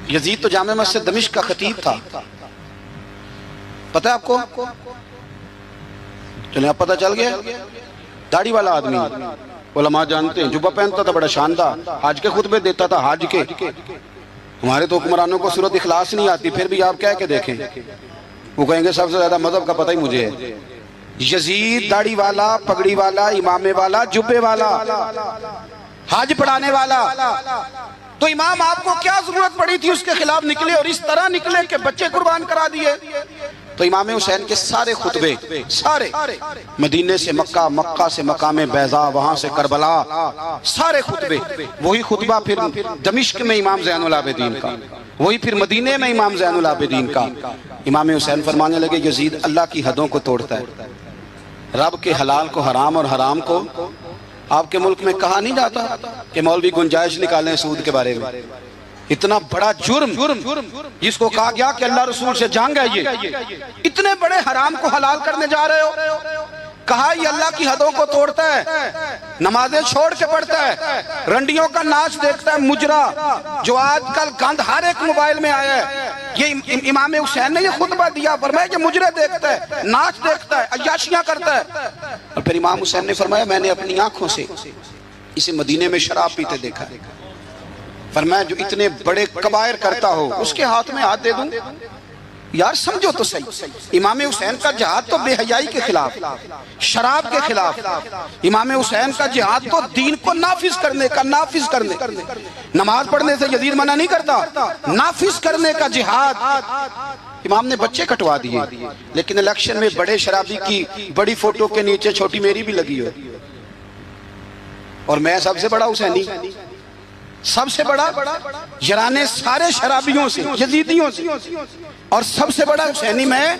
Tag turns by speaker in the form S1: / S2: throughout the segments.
S1: یزید تو جامع مسجد دمشق کا خطیب تھا، پتہ ہے آپ کو؟ چلیں اب پتہ چل گیا، داڑھی والا آدمی، علماء جانتے ہیں، جبہ پہنتا تھا بڑا شاندار، حج کے خطبے دیتا تھا، حج کے۔ ہمارے تو حکمرانوں کو سورۃ اخلاص نہیں آتی، پھر بھی آپ کہہ کے دیکھیں، وہ کہیں گے سب سے زیادہ مذہب کا پتہ ہی مجھے ہے۔ یزید داڑھی والا، پگڑی والا، امامے والا، جبے والا، حج پڑھانے والا، تو امام آپ کو کیا ضرورت پڑی تھی اس کے خلاف نکلے اور اس طرح نکلے کہ بچے قربان کرا دیے؟ تو امام حسین کے سارے خطبے، سارے مدینے سے مکہ، مکہ سے مقام بیضاء، وہاں سے کربلا، سارے خطبے، وہی خطبہ پھر دمشق میں امام زین العابدین کا، وہی پھر مدینے میں امام زین العابدین کا۔ امام حسین فرمانے لگے یزید اللہ کی حدوں کو توڑتا ہے، رب کے حلال کو حرام اور حرام کو، آپ کے ملک میں کہا نہیں جاتا کہ مولوی گنجائش نکالیں سود کے بارے میں؟ اتنا بڑا جرم جس کو کہا گیا کہ اللہ رسول سے جنگ ہے، یہ اتنے بڑے حرام کو حلال کرنے جا رہے ہو، کہا یہ اللہ کی حدوں کو توڑتا ہے، نمازیں چھوڑ کے پڑھتا ہے، رنڈیوں کا ناچ دیکھتا ہے، مجرا جو آج کل گند ہر ایک موبائل میں آیا ہے، یہ امام حسین نے یہ خطبہ دیا، فرمایا کہ مجرے دیکھتا ہے، ناچ دیکھتا ہے، عیاشیاں کرتا ہے۔ اور پھر امام حسین نے فرمایا میں نے اپنی آنکھوں سے اسے مدینے میں شراب پیتے دیکھا، فرمایا جو اتنے بڑے کبائر کرتا ہو اس کے ہاتھ میں ہاتھ دے دوں؟ یار سمجھو تو صحیح، امام حسین کا جہاد تو بے حیائی کے خلاف، شراب کے خلاف، امام حسین کا جہاد تو دین کو نافذ کرنے کا، نافذ کرنے، نماز پڑھنے سے یزید منع نہیں کرتا، نافذ کرنے کا جہاد۔ امام نے بچے کٹوا دیے، لیکن الیکشن میں بڑے شرابی کی بڑی فوٹو کے نیچے چھوٹی میری بھی لگی ہو، اور میں سب سے بڑا حسینی، سب سے بڑا یرانے سارے شرابیوں سے، یزیدیوں سے، اور سب سے بڑا حسینی میں،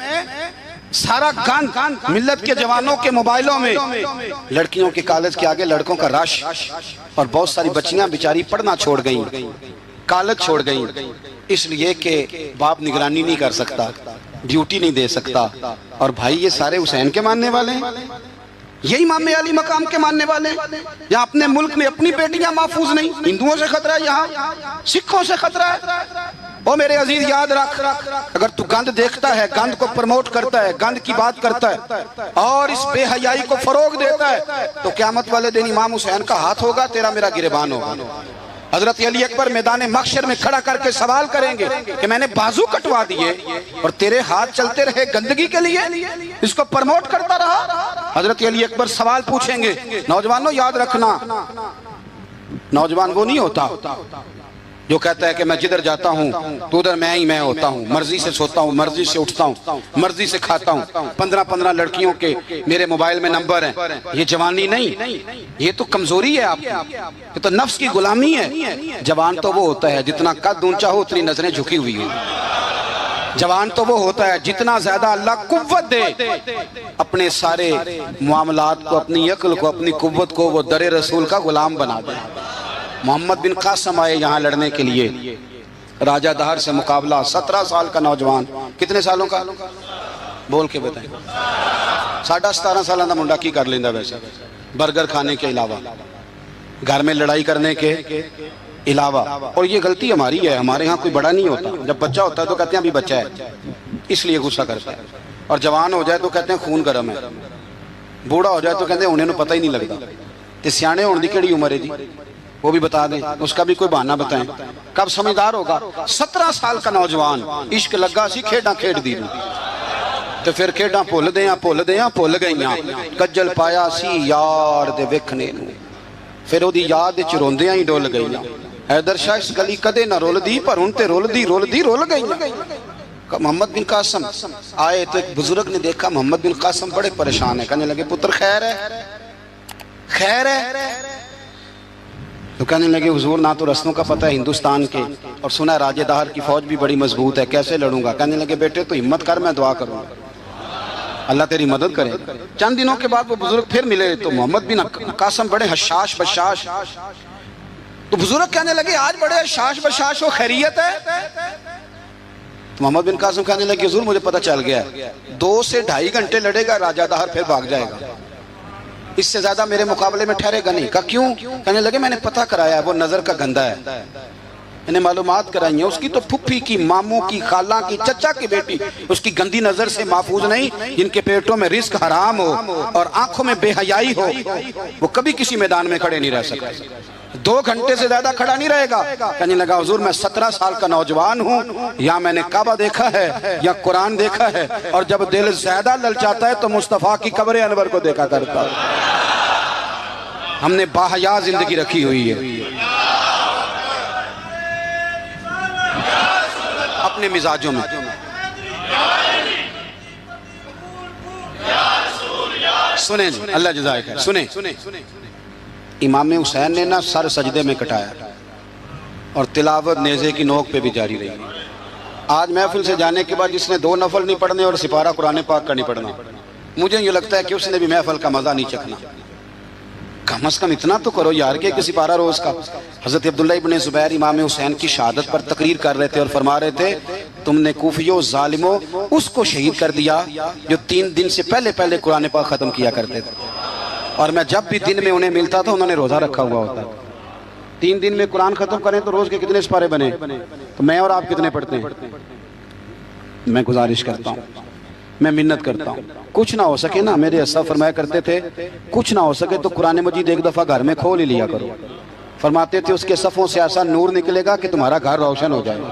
S1: سارا گند ملت کے جوانوں کے موبائلوں میں، لڑکیوں کے کالج کے آگے لڑکوں کا رش، اور بہت ساری بچیاں بیچاری پڑھنا چھوڑ گئیں، کالج چھوڑ گئیں، اس لیے کہ باپ نگرانی نہیں کر سکتا، ڈیوٹی نہیں دے سکتا، اور بھائی یہ سارے حسین کے ماننے والے ہیں، یہ امام علی مقام کے ماننے والے ہیں۔ یہاں اپنے ملک میں اپنی بیٹیاں محفوظ نہیں، ہندوؤں سے خطرہ ہے، یہاں سکھوں سے خطرہ ہے۔ او میرے عزیز یاد رکھ، اگر تو گند دیکھتا ہے، گند کو پروموٹ کرتا ہے، گند کی بات کرتا ہے اور اس بے حیائی کو فروغ دیتا ہے، تو قیامت والے دن امام حسین کا ہاتھ ہوگا، تیرا میرا گریبان ہوگا۔ حضرت علی اکبر میدان محشر میں کھڑا کر کے سوال کریں گے کہ میں نے بازو کٹوا دیے اور تیرے ہاتھ چلتے رہے گندگی کے لیے، اس کو پرموٹ کرتا رہا۔ حضرت علی اکبر سوال پوچھیں گے، نوجوانوں یاد رکھنا، نوجوان وہ نہیں ہوتا جو کہتا ہے کہ میں جدھر جاتا ہوں تو ادھر میں ہی میں ہوتا ہوں، مرضی سے سوتا ہوں، مرضی سے اٹھتا ہوں، مرضی سے کھاتا ہوں، 15 لڑکیوں کے میرے موبائل میں نمبر ہیں، یہ جوانی نہیں، یہ تو کمزوری ہے آپ کی، یہ تو نفس کی غلامی ہے۔ جوان تو وہ ہوتا ہے جتنا قد اونچا ہو اتنی نظریں جھکی ہوئی ہیں، جوان تو وہ ہوتا ہے جتنا زیادہ اللہ قوت دے، اپنے سارے معاملات کو، اپنی عقل کو، اپنی قوت کو وہ در رسول کا غلام بنا دے۔ محمد بن قاسم آئے یہاں لڑنے کے لیے، راجہ دہر سے مقابلہ، 17 سال کا نوجوان، کتنے سالوں کا؟ بول کے بتائیں۔ 17.5 سالہ دا منڈا کی کر لیندہ ویسے، برگر کھانے کے علاوہ، گھر میں لڑائی کرنے کے علاوہ، اور یہ غلطی ہماری ہے، ہمارے ہاں کوئی بڑا نہیں ہوتا، جب بچہ ہوتا ہے تو کہتے ہیں ابھی بچہ ہے، اس لیے غصہ کرتا ہے، اور جوان ہو جائے تو کہتے ہیں خون گرم ہے، بوڑھا ہو جائے تو کہتے ہیں انہیں پتہ ہی نہیں لگتا۔ تے سیانے ہونے دی کیڑی عمر ہے جی، وہ بھی بتا دیں، اس کا بھی کوئی بہانہ بتائیں، کب سمجھدار ہوگا؟ 17 سال کا نوجوان، عشق لگا سی کھیڑاں کھیڑ دی نو، تو پھر کھیڑاں بھول گئیاں، کجل پایا سی یار دے ویکھنے نو، پھر وہ دی یاد وچ روندیاں ہی ڈول گئیاں، حیدر شاہ اس گلی کدے نہ رول دی، پر ہن تے رول گئیاں۔ محمد بن قاسم آئے تو ایک بزرگ نے دیکھا محمد بن قاسم بڑے پریشان ہے، کہنے لگے پتر خیر ہے، تو کہنے لگے حضور نہ تو رسموں کا پتہ ہے ہندوستان کے، اور سنا ہے راجہ دہر کی فوج بھی بڑی مضبوط ہے، کیسے لڑوں گا؟ کہنے لگے بیٹے تو ہمت کر، میں دعا کروں گا، اللہ تیری مدد کرے۔ چند دنوں کے بعد وہ بزرگ پھر ملے تو محمد بن قاسم بڑے حشاش بشاش، تو بزرگ کہنے لگے آج بڑے حشاش بشاش ہو، خیریت ہے؟ تو محمد بن قاسم کہنے لگے حضور مجھے پتہ چل گیا ہے، 2 سے 2.5 گھنٹے لڑے گا راجہ دہر پھر بھاگ جائے گا، اس سے زیادہ میرے مقابلے میں ٹھہرے گا نہیں۔ کہا کیوں؟ کہنے لگے میں نے پتہ کرایا ہے وہ نظر کا گندہ ہے، انہیں معلومات کرائی ہیں، اس کی تو پھپھی کی، ماموں کی، خالہ کی، چچا کی بیٹی اس کی گندی نظر سے محفوظ نہیں، جن کے پیٹوں میں رزق حرام ہو اور آنکھوں میں بے حیائی ہو، وہ کبھی کسی میدان میں کھڑے نہیں رہ سکتے، 2 گھنٹے سے زیادہ کھڑا نہیں رہے گا۔ کہنے لگا حضور میں 17 سال کا نوجوان ہوں، یا میں نے کعبہ دیکھا ہے یا قرآن دیکھا ہے، اور جب دل زیادہ للچاتا ہے تو مصطفیٰ کی قبر انور کو دیکھا کرتا ہے۔ ہم نے باحیا زندگی رکھی ہوئی ہے اپنے مزاجوں میں۔ سنیں جی، اللہ جزائے خیر، سنیں، امام حسین نے نا سر سجدے میں کٹایا اور تلاوت نیزے کی نوک پہ بھی جاری رہی۔ آج محفل سے جانے کے بعد جس نے 2 نفل نہیں پڑھنے اور سپارہ قرآن پاک کا نہیں پڑھنا، مجھے یہ لگتا ہے کہ اس نے بھی محفل کا مزہ نہیں چکھنا۔ کم از کم اتنا تو کرو یار کہ کسی پارہ روز کا۔ حضرت عبداللہ ابن زبیر امام حسین کی شہادت پر تقریر کر رہے تھے اور فرما رہے تھے تم نے کوفیوں ظالموں اس کو شہید کر دیا جو 3 دن سے پہلے قرآن پاک ختم کیا کرتے تھے، اور میں جب بھی دن میں انہیں ملتا تھا انہوں نے روزہ رکھا ہوا ہوتا۔ 3 دن میں قرآن ختم کریں تو روز کے کتنے سپارے بنے؟ تو میں اور آپ کتنے پڑھتے ہیں؟ میں گزارش کرتا ہوں، میں منت کرتا ہوں، کچھ نہ ہو سکے نا، میرے اسا فرمایا کرتے تھے کچھ نہ ہو سکے تو قرآن مجید ایک دفعہ گھر میں کھول ہی لیا کرو۔ فرماتے تھے اس کے صفوں سے ایسا نور نکلے گا کہ تمہارا گھر روشن ہو جائے گا۔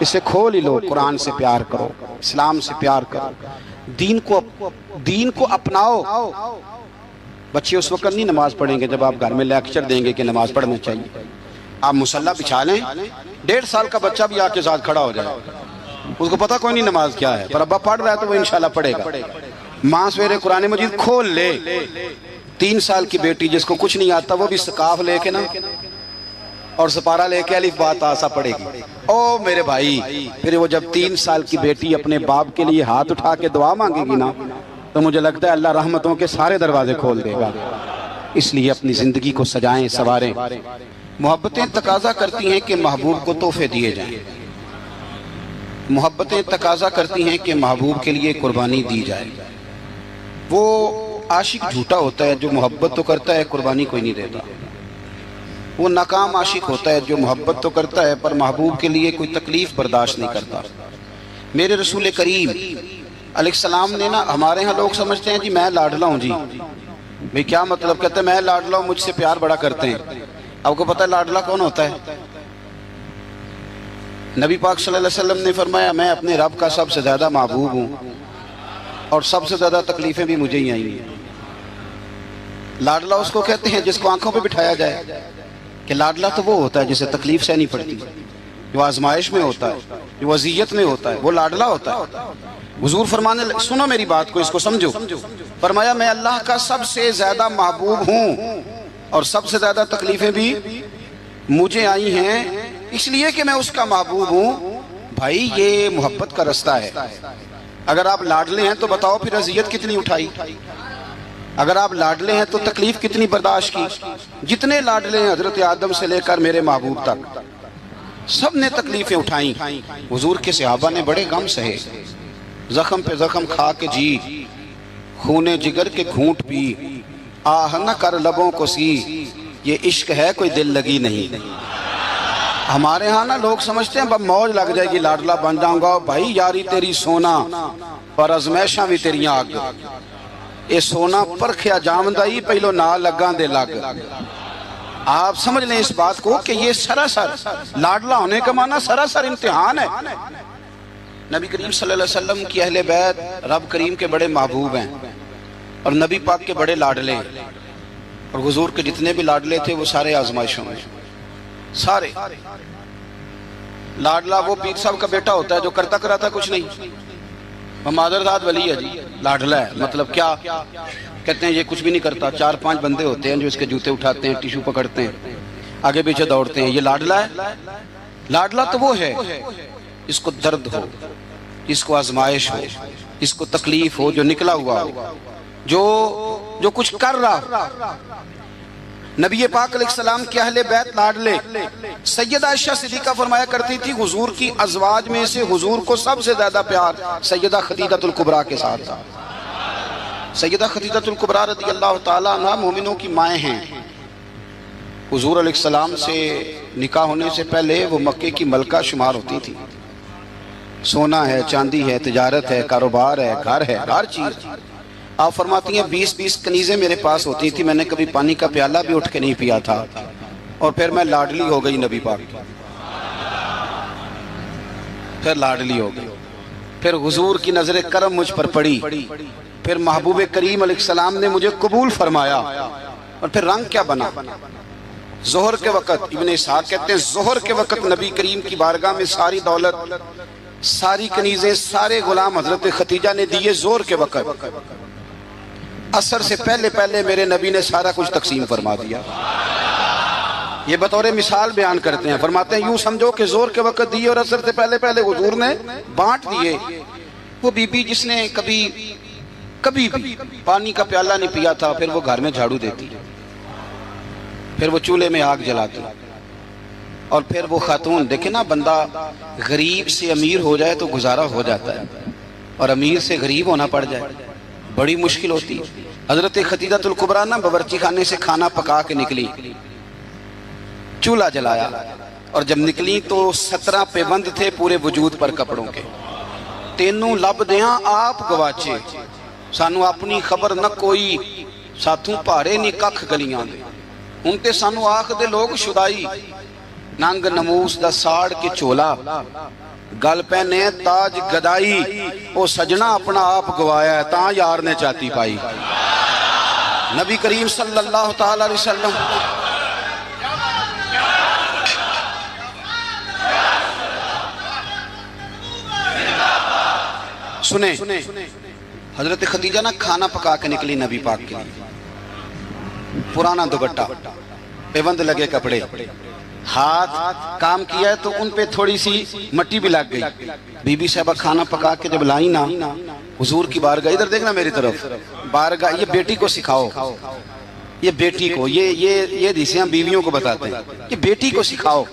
S1: اسے کھول ہی لو، قرآن سے پیار کرو، اسلام سے پیار کرو، دین کو اپناؤ۔ بچے اس وقت نہیں نماز پڑھیں گے جب آپ گھر میں لیکچر دیں گے کہ نماز پڑھنا چاہیے۔ آپ مصلی بچھا لیں، 1.5 سال کا بچہ بھی آپ کے ساتھ کھڑا ہو جائے، اس کو پتہ کوئی نہیں نماز کیا ہے، پر ابا پڑھ رہا ہے تو وہ انشاءاللہ پڑھے گا۔ ماں سویرے قرآن مجید کھول لے، 3 سال کی بیٹی جس کو کچھ نہیں آتا وہ بھی سکاف لے کے نا اور سپارہ لے کے الف با تا سا پڑھے گی۔ او میرے بھائی، پھر وہ جب 3 سال کی بیٹی اپنے باپ کے لیے ہاتھ اٹھا کے دعا مانگے گی نا تو مجھے لگتا ہے اللہ رحمتوں کے سارے دروازے کھول دے گا۔ اس لیے اپنی زندگی کو سجائیں، سنواریں۔ محبتیں تقاضا کرتی ہیں کہ محبوب کو تحفے دیے جائیں، محبتیں تقاضا کرتی ہیں کہ محبوب کے لیے قربانی دی جائے۔ وہ عاشق جھوٹا ہوتا ہے جو محبت تو کرتا ہے قربانی کوئی نہیں دیتا، وہ ناکام عاشق ہوتا ہے جو محبت تو کرتا ہے پر محبوب کے لیے کوئی تکلیف برداشت نہیں کرتا۔ میرے رسول کریم علیہ السلام نے نا، ہمارے ہاں لوگ سمجھتے ہیں جی میں لاڈلا ہوں، جی بھئی کیا مطلب؟ کہتے ہیں میں لاڈلا ہوں، مجھ سے پیار بڑا کرتے ہیں۔ آپ کو پتہ ہے لاڈلا کون ہوتا ہے؟ نبی پاک صلی اللہ علیہ وسلم نے فرمایا میں اپنے رب کا سب سے زیادہ محبوب ہوں اور سب سے زیادہ تکلیفیں بھی مجھے ہی آئی ہیں۔ لاڈلا اس کو کہتے ہیں جس کو آنکھوں پہ بٹھایا جائے، کہ لاڈلا تو وہ ہوتا ہے جسے تکلیف سہنی پڑتی، جو آزمائش میں ہوتا ہے، جو اذیت میں ہوتا ہے، وہ لاڈلا ہوتا ہے۔ حضور فرمانے سنو میری بات کو، اس کو سمجھو، فرمایا میں اللہ کا سب سے زیادہ محبوب ہوں اور سب سے زیادہ تکلیفیں بھی مجھے آئی ہیں اس لیے کہ میں اس کا محبوب ہوں۔ بھائی یہ محبت کا رستہ ہے۔ اگر آپ لاڈلے ہیں تو بتاؤ پھر اذیت کتنی اٹھائی، اگر آپ لاڈلے ہیں تو تکلیف کتنی برداشت کی۔ جتنے لاڈلے ہیں حضرت آدم سے لے کر میرے محبوب تک، سب نے تکلیفیں اٹھائیں۔ حضور کے صحابہ نے بڑے غم سہے، زخم پہ زخم کھا کے جی، خون جگر کے گھونٹ پی، آہ نہ کر لبوں کو سی، یہ عشق ہے کوئی دل لگی نہیں۔ ہمارے ہاں نا لوگ سمجھتے ہیں موج لگ جائے گی لاڈلا بن جاؤں گا۔ بھائی یاری تیری سونا پر ازمیشاں بھی تیری آگ، اے سونا پرکھیا جامدائی پہلو نہ لگاں دے لگ۔ آپ سمجھ لیں اس بات کو کہ یہ سراسر لاڈلا ہونے کا معنی سراسر امتحان ہے۔ نبی کریم صلی اللہ علیہ وسلم کی اہل بیت رب کریم کے بڑے محبوب ہیں اور نبی پاک کے بڑے لاڈلے، اور حضور کے جتنے بھی لاڈلے تھے وہ سارے آزمائشوں میں، سارے۔ لاڈلا وہ پیر صاحب کا بیٹا ہوتا ہے جو کرتا کراتا کچھ نہیں، وہ مادرزاد ولی ہے جی، لاڈلا ہے۔ مطلب کیا کہتے ہیں؟ یہ کچھ بھی نہیں کرتا، 4-5 بندے ہوتے ہیں جو اس کے جوتے اٹھاتے ہیں، ٹیشو پکڑتے ہیں، آگے پیچھے دوڑتے ہیں، یہ لاڈلا ہے۔ لاڈلا تو وہ ہے جس کو درد ہو، جس کو آزمائش ہو، جس کو تکلیف ہو، جو نکلا ہوا ہو، جو کچھ کر رہا۔ نبی پاک علیہ السلام کے اہل بیت لاڈلے، سیدہ عائشہ صدیقہ فرمایا کرتی تھی حضور کی ازواج میں سے حضور کو سب سے زیادہ پیار سیدہ خدیجہ الکبریٰ کے ساتھ تھا۔ سیدہ خدیجہ الکبریٰ رضی اللہ تعالیٰ عنہ مومنوں کی مائیں ہیں، حضور علیہ السلام سے نکاح ہونے سے پہلے وہ مکے کی ملکہ شمار ہوتی تھی. سونا ہے، چاندی ہے، تجارت ہے، کاروبار ہے، گھر ہے، ہر چیز. آپ فرماتی ہیں 20 کنیزیں میرے پاس ہوتی تھی، میں نے کبھی پانی کا پیالہ بھی اٹھ کے نہیں پیا تھا، اور پھر میں لاڈلی ہو گئی نبی پاک کی. پھر لاڈلی ہو گئی، پھر حضور کی نظر کرم مجھ پر پڑی، پھر محبوب کریم علیہ السلام نے مجھے قبول فرمایا، اور پھر رنگ کیا بنا. ظہر کے وقت ابن اسحاق کہتے ہیں ظہر کے وقت نبی کریم کی بارگاہ میں ساری دولت، ساری کنیزیں، سارے غلام حضرت ختیجہ نے دیے. ظہر کے وقت عصر سے پہلے پہلے میرے نبی نے سارا کچھ تقسیم فرما دیا. یہ بطور مثال بیان کرتے ہیں، فرماتے ہیں یوں سمجھو کہ ظہر کے وقت دیے اور عصر سے پہلے پہلے حضور نے بانٹ دیے. وہ بی بی جس نے کبھی بھی پانی کا پیالہ نہیں پیا تھا، پھر وہ گھر میں جھاڑو دیتی، پھر وہ چولہے میں آگ جلاتی، اور پھر وہ خاتون، دیکھیں نا، بندہ غریب سے امیر ہو جائے تو گزارا ہو جاتا ہے، اور امیر سے غریب ہونا پڑ جائے بڑی مشکل ہوتی. حضرت ختیجہ الکبریٰ نا باورچی خانے سے کھانا پکا کے نکلی، چولہا جلایا، اور جب نکلی تو 17 پیوند تھے پورے وجود پر کپڑوں کے. تینوں لب دیاں آپ گواچے، سانو اپنی خبر نہ کوئی، ساتھوں پارے نہیں ککھ گلیاں دے. ہن تے سانو آکھ دے لوگ شدائی، ننگ نموس دا ساڑ کے چولا، گل پہنے تاج گدائی. او سجنا اپنا آپ گوایا ہے تاں یار نے چاہتی پائی. نبی کریم صلی اللہ تعالی علیہ وسلم سنیں، حضرت ختیجہ نا کھانا پکا کے نکلی نبی پاک کے لیے. پرانا دوپٹہ، پیوند لگے کپڑے، ہاتھ کام کیا ہے تو ان پہ تھوڑی سی مٹی بھی لگ گئی. بی بی صاحبہ کھانا پکا کے جب لائی نا حضور کی بارگاہ، ادھر دیکھنا میری طرف، بارگاہ، یہ بیٹی کو سکھاؤ، یہ بیٹی کو، یہ دیسیاں بیویوں کو بتاتے ہیں، یہ بیٹی کو سکھاؤ.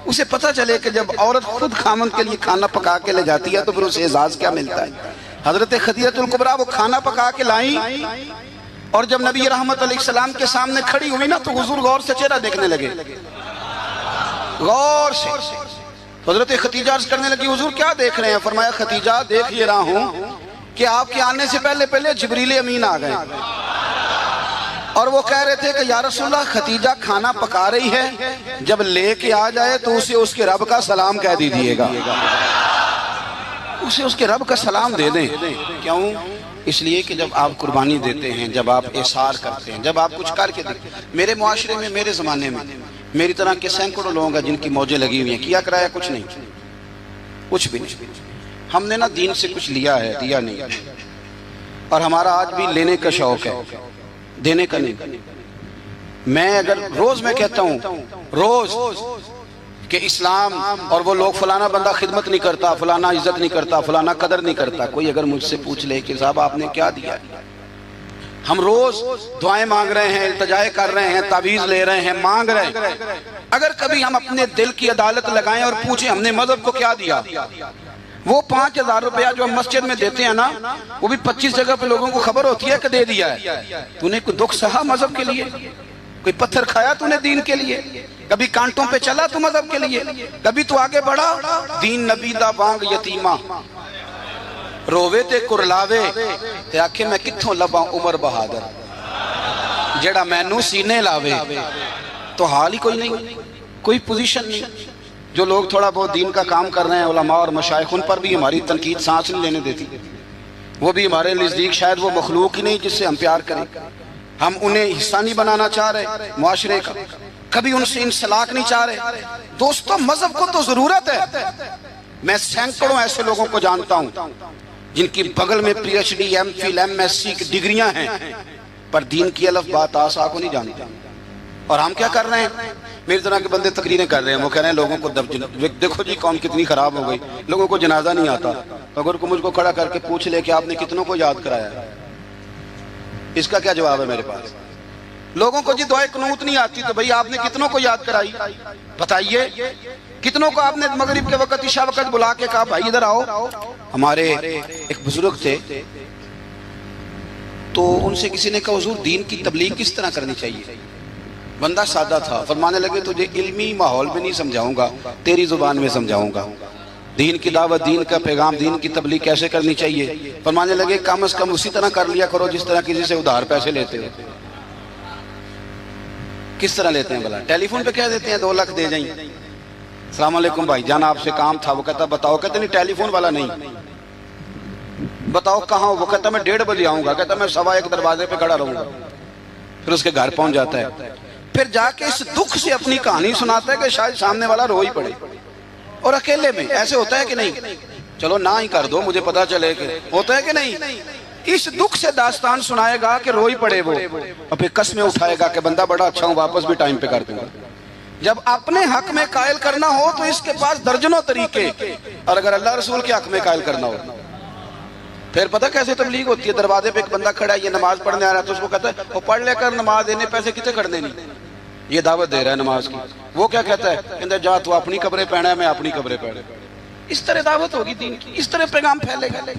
S1: اسے پتہ چلے کہ جب عورت خود خامند کے لیے کھانا پکا کے لے جاتی ہے تو پھر اسے اعزاز کیا ملتا ہے. حضرت ختیجہ الکبریٰ وہ کھانا پکا کے لائیں، اور جب نبی رحمت علیہ السلام کے سامنے کھڑی ہوئی نا تو حضور غور سے چہرہ دیکھنے لگے، غور سے. حضرت ختیجہ عرض کرنے لگی حضور کیا دیکھ رہے ہیں؟ فرمایا ختیجہ دیکھ یہ رہا ہوں کہ آپ کے آنے سے پہلے پہلے جبریل امین آ گئے، اور وہ کہہ رہے تھے کہ یا رسول اللہ ختیجہ کھانا پکا رہی ہے، جب لے کے آ جائے تو اسے اس کے رب کا سلام کہہ دیجئے گا، اسے اس کے رب کا سلام دے دیں. کیوں؟ اس لیے کہ جب آپ قربانی دیتے ہیں، جب آپ احسار کرتے ہیں، جب آپ کچھ کر کے دیتے ہیں. میرے معاشرے میں، میرے زمانے میں میری طرح کے سینکڑوں لوگ ہیں جن کی موجیں لگی ہوئی ہیں، کیا کرایا کچھ نہیں، کچھ بھی نہیں. ہم نے نا دین سے کچھ لیا ہے، دیا نہیں، اور ہمارا آج بھی لینے کا شوق ہے، دینے کا نہیں. میں اگر روز میں کہتا ہوں روز کہ اسلام اور وہ لوگ فلانا بندہ خدمت نہیں کرتا، فلانا عزت نہیں کرتا، فلانا قدر نہیں کرتا، کوئی اگر مجھ سے پوچھ لے کہ صاحب آپ نے کیا دیا ہے، ہم روز دعائیں مانگ رہے ہیں، التجائے کر رہے ہیں، تعویذ لے رہے ہیں، مانگ رہے ہیں. اگر کبھی ہم اپنے دل کی عدالت لگائیں اور پوچھیں ہم نے مذہب کو کیا دیا، وہ 5000 روپیہ جو ہم مسجد میں دیتے ہیں نا، وہ بھی 25 جگہ پہ لوگوں کو خبر ہوتی ہے کہ دے دیا ہے. تو نے کوئی دکھ سہا مذہب کے لیے؟ کوئی پتھر کھایا تو نے دین کے لیے؟ کبھی کانٹوں پہ چلا تو مذہب کے لیے؟ کبھی تو آگے بڑھا؟ دین نبی دا بانگ یتیمہ رووے تے کرلاوے تے آکھے میں کتھوں لباں عمر بہادر، جڑا مینوں سینے لاوے. تو حال ہی کوئی نہیں، کوئی پوزیشن نہیں. جو لوگ تھوڑا بہت دین کا کام کر رہے ہیں، علماء اور مشائخ، ان پر بھی ہماری تنقید سانس نہیں لینے دیتی. وہ بھی ہمارے نزدیک شاید وہ مخلوق ہی نہیں جس سے ہم پیار کریں. ہم انہیں حصہ نہیں بنانا چاہ رہے معاشرے کا، کبھی ان سے انسلاک نہیں چاہ رہے. دوستو مذہب کو تو ضرورت ہے. میں سینکڑوں ایسے لوگوں کو جانتا ہوں جن کی بغل میں P H D, M Phil, M S C کی ڈگریاں ہیں، پر دین کی الف بات آسا کو نہیں جانتے. اور ہم کیا کر رہے ہیں؟ میری طرح کے بندے تقریریں کر رہے ہیں، وہ کہہ رہے ہیں لوگوں کو دیکھو جی قوم کتنی خراب ہو گئی، لوگوں کو جنازہ نہیں آتا. اگر کوئی مجھ کو کھڑا کر کے پوچھ لے کہ آپ نے کتنوں کو یاد کرایا ہے، اس کا کیا جواب ہے میرے پاس؟ لوگوں کو جی دعائے قنوت نہیں آتی تو بھئی آپ نے کتنوں کو یاد کرائی؟ بتائیے کتنوں کو آپ نے مغرب کے وقت، عشاء وقت بلا کے کہا بھائی ادھر آؤ؟ ہمارے ایک بزرگ تھے تو ان سے کسی نے کہا حضور دین کی تبلیغ کس طرح کرنی چاہیے؟ بندہ سادہ تھا، فرمانے لگے تجھے علمی ماحول میں نہیں سمجھاؤں گا، تیری زبان میں سمجھاؤں گا، دین کی دعوت، دین کا پیغام، دین کی تبلیغ کیسے کرنی چاہیے۔ فرمانے لگے کم از کم اسی طرح کر لیا کرو جس طرح کسی سے ادھار پیسے لیتے ہو۔ کس طرح لیتے ہیں بھلا؟ ٹیلی فون پہ کہہ دیتے ہیں 2 لاکھ دے جائیں، السلام علیکم بھائی جان آپ سے کام تھا، وہ کہتا بتاؤ، کہتے نہیں ٹیلی فون والا نہیں، بتاؤ کہاں ہو، وہ کہتا میں 1:30 بجے آؤں گا، کہتا میں 1:15 دروازے پہ کھڑا رہوں گا، پھر اس کے گھر پہنچ جاتا ہے، پھر جا کے اس دکھ سے اپنی کہانی سناتا ہے کہ شاید سامنے والا رو ہی پڑے، اور اکیلے میں۔ ایسے ہوتا ہے کہ نہیں؟ چلو نہ ہی کر دو، مجھے پتا چلے کہ ہوتا ہے کہ نہیں؟ اس دکھ سے داستان سنائے گا کہ رو ہی پڑے وہ، اور پھر قسمیں اٹھائے گا کہ بندہ بڑا اچھا ہوں، واپس بھی ٹائم پہ کر دوں گا۔ جب اپنے حق میں قائل کرنا ہو تو اس کے پاس درجنوں طریقے، اور اگر اللہ رسول کے حق میں قائل کرنا ہو پھر پتہ کیسے تبلیغ ہوتی ہے؟ دروازے پہ ایک بندہ کھڑا ہے، یہ نماز پڑھنے آ رہا ہے، تو اس کو کہتا ہے وہ پڑھ لے کر نماز دینے پیسے کتنے کھڑنے نہیں، یہ دعوت دے رہا ہے نماز کی۔ وہ کیا کہتا ہے؟ کہتا ہے جا تو اپنی قبریں پہنا ہے، میں اپنی قبریں پہنا۔ اس طرح دعوت ہوگی دین کی، اس طرح پیغام پھیلے گا۔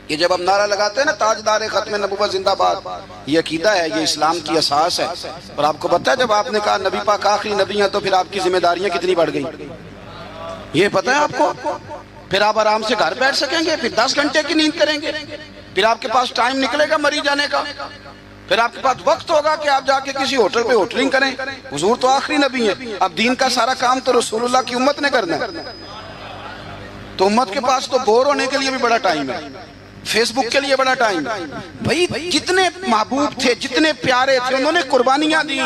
S1: یہ جب ہم نعرہ لگاتے ہیں نا تاجدار ختم نبوت زندہ باد، یہ عقیدہ ہے، یہ اسلام کی اساس ہے۔ اور آپ کو پتہ ہے جب آپ نے کہا نبی پاک آخری نبی ہیں تو پھر آپ کی ذمہ داریاں کتنی بڑھ گئیں، یہ پتہ ہے آپ کو؟ پھر آپ آرام سے گھر بیٹھ سکیں گے، پھر 10 گھنٹے کی نیند کریں گے، پھر آپ کے پاس ٹائم نکلے گا مری جانے کا، پھر آپ کے پاس وقت ہوگا کہ آپ جا کے کسی ہوٹل پہ ہوٹلنگ کریں۔ حضور تو آخری نبی ہیں، اب دین کا سارا کام تو رسول اللہ کی امت نے کرنا ہے، تو امت کے پاس تو بور ہونے کے لیے بھی بڑا ٹائم ہے، فیس بک کے لیے بڑا ٹائم ہے۔ بھائی جتنے محبوب تھے، جتنے پیارے تھے، انہوں نے قربانیاں دی۔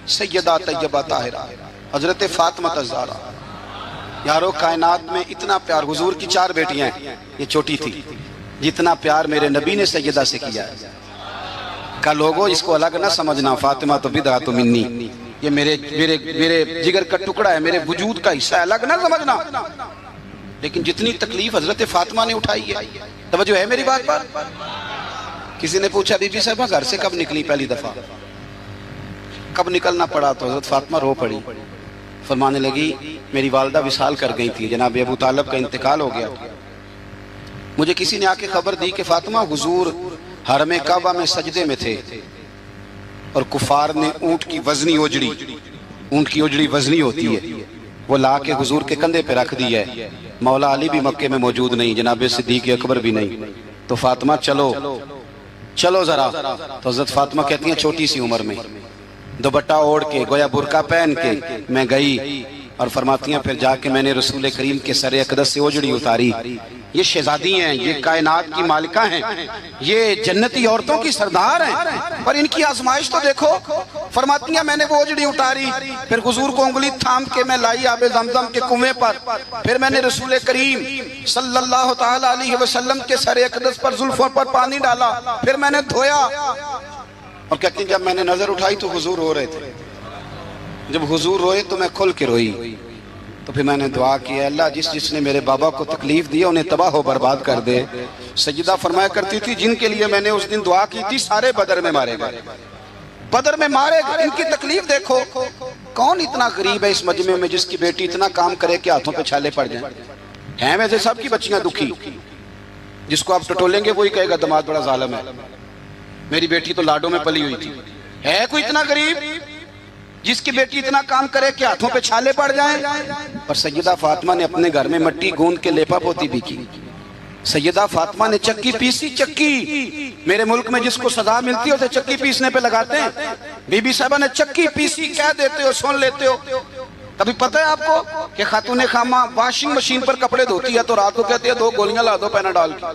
S1: سیدہ طیبہ طاہرہ حضرت فاطمہ الزہرا، یارو کائنات میں اتنا پیار، حضور کی 4 بیٹیاں ہیں، یہ چھوٹی تھی، جتنا پیار میرے نبی نے سیدہ سے کیا ہے کا لوگوں اس کو الگ نہ سمجھنا، فاطمہ تو بدعۃ منی، یہ میرے جگر کا ٹکڑا ہے، میرے وجود کا حصہ ہے، الگ نہ سمجھنا۔ لیکن جتنی تکلیف حضرت فاطمہ نے اٹھائی ہے، توجہ ہے میری بات پر؟ کسی نے پوچھا بی بی صاحبہ گھر سے کب نکلی پہلی دفعہ، کب نکلنا پڑا؟ تو حضرت فاطمہ رو پڑی، فرمانے لگی میری والدہ وصال کر گئی تھی، جناب ابو طالب کا انتقال ہو گیا، مجھے کسی نے آ کے خبر دی کہ فاطمہ حضور حرم کعبہ میں سجدے میں تھے، اور کفار نے اونٹ کی وزنی اوجڑی، اونٹ کی اوجڑی وزنی ہوتی ہے، وہ لا کے حضور کے کندھے پہ رکھ دی ہے، مولا علی بھی مکے میں موجود نہیں، جناب صدیق اکبر بھی نہیں، تو فاطمہ چلو ذرا۔ تو حضرت فاطمہ کہتی ہیں چھوٹی سی عمر میں دوپٹہ اوڑھ کے، گویا برقع پہن کے میں گئی، اور فرماتی ہیں پھر جا کے میں نے رسول کریم کے سر اقدس سے اوجڑی اتاری۔ یہ شہزادی ہیں، یہ کائنات کی مالکہ ہیں، یہ جنتی عورتوں کی سردار ہیں، پر ان کی آزمائش تو دیکھو۔ فرماتی ہیں میں نے وہ اوجڑی اتاری، پھر حضور کو انگلی تھام کے میں لائی آب زمزم کے کنویں پر، پھر میں نے رسول کریم صلی اللہ تعالی علیہ وسلم کے سر اقدس پر زلفوں پر پانی ڈالا، پھر میں نے دھویا، اور کہتی ہیں جب میں نے نظر اٹھائی تو حضور رو رہے تھے، جب حضور روئے تو میں کھل کے روئی، تو پھر میں نے دعا کی اللہ جس نے میرے بابا کو تکلیف دی انہیں تباہ و برباد کر دے۔ سیدہ فرمایا کرتی تھی جن کے لیے میں نے اس دن دعا کی تھی سارے بدر میں مارے گئے، بدر میں مارے گئے۔ ان کی تکلیف دیکھو، کون اتنا غریب ہے اس مجمع میں جس کی بیٹی اتنا کام کرے کہ ہاتھوں پہ چھالے پڑ جائیں؟ ہیں ویسے سب کی بچیاں دکھی، جس کو آپ ٹٹولیں گے وہی کہے گا دماد بڑا ظالم ہے، میری بیٹی تو لاڈوں میں پلی ہوئی تھی۔ ہے کوئی اتنا غریب جس کی بیٹی اتنا کام کرے کہ ہاتھوں پہ چھالے پڑ جائیں؟ پر سیدہ فاطمہ نے اپنے گھر میں مٹی گوند کے لیپا پوتی بھی کی، سیدہ فاطمہ نے چکی پیسی، چکی میرے ملک میں جس کو سزا ملتی ہے اسے چکی پیسنے پہ لگاتے ہیں، بی بی صاحبہ نے چکی پیسی، کہہ دیتے ہو سن لیتے ہو۔ کبھی پتہ ہے آپ کو کہ خاتون خامہ واشنگ مشین پر کپڑے دھوتی ہے تو رات کو کہتے ہیں 2 گولیاں لا دو پیناڈول کی،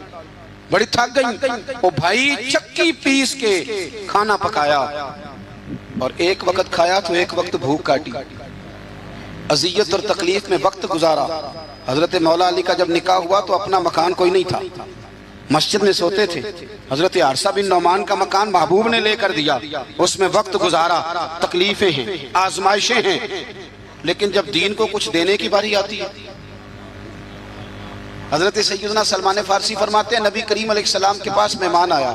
S1: بڑی تھک گئی، وہ بھائی چکی پیس کے کھانا پکایا، اور ایک وقت کھایا تو ایک وقت بھوک کاٹی، اذیت اور تکلیف میں وقت گزارا۔ حضرت مولا علی کا جب نکاح ہوا تو اپنا مکان کوئی نہیں تھا، مسجد میں سوتے تھے، حضرت عرصہ بن نعمان کا مکان محبوب نے لے کر دیا، اس میں وقت گزارا، تکلیفیں ہیں، آزمائشیں ہیں، لیکن جب دین کو کچھ دینے کی باری آتی ہے، حضرت سیدنا سلمان فارسی فرماتے ہیں نبی کریم علیہ السلام کے پاس مہمان آیا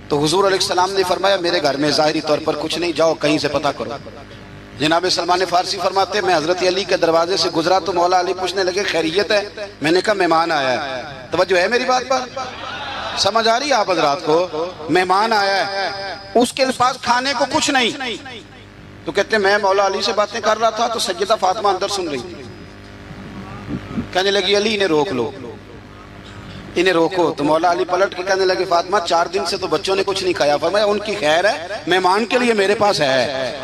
S1: تو حضور علیہ السلام نے فرمایا میرے گھر میں ظاہری طور پر کچھ نہیں، جاؤ کہیں سے پتہ کرو۔ جناب سلمان فارسی فرماتے ہیں میں حضرت علی کے دروازے سے گزرا تو مولا علی پوچھنے لگے خیریت ہے؟ میں نے کہا مہمان آیا ہے۔ توجہ ہے میری بات پر؟ سمجھ آ رہی ہے آپ حضرات کو؟ مہمان آیا ہے، اس کے پاس کھانے کو کچھ نہیں، تو کہتے ہیں میں مولا علی سے باتیں کر رہا تھا تو سیدہ فاطمہ اندر سن رہی تھی. کہنے لگی علی انہیں روک لو، انہیں روکو. تو مولا علی پلٹ کے کہنے لگے فاطمہ 4 دن سے تو بچوں نے کچھ نہیں کھایا. فرمایا ان کی خیر ہے، مہمان کے لیے میرے پاس ہے.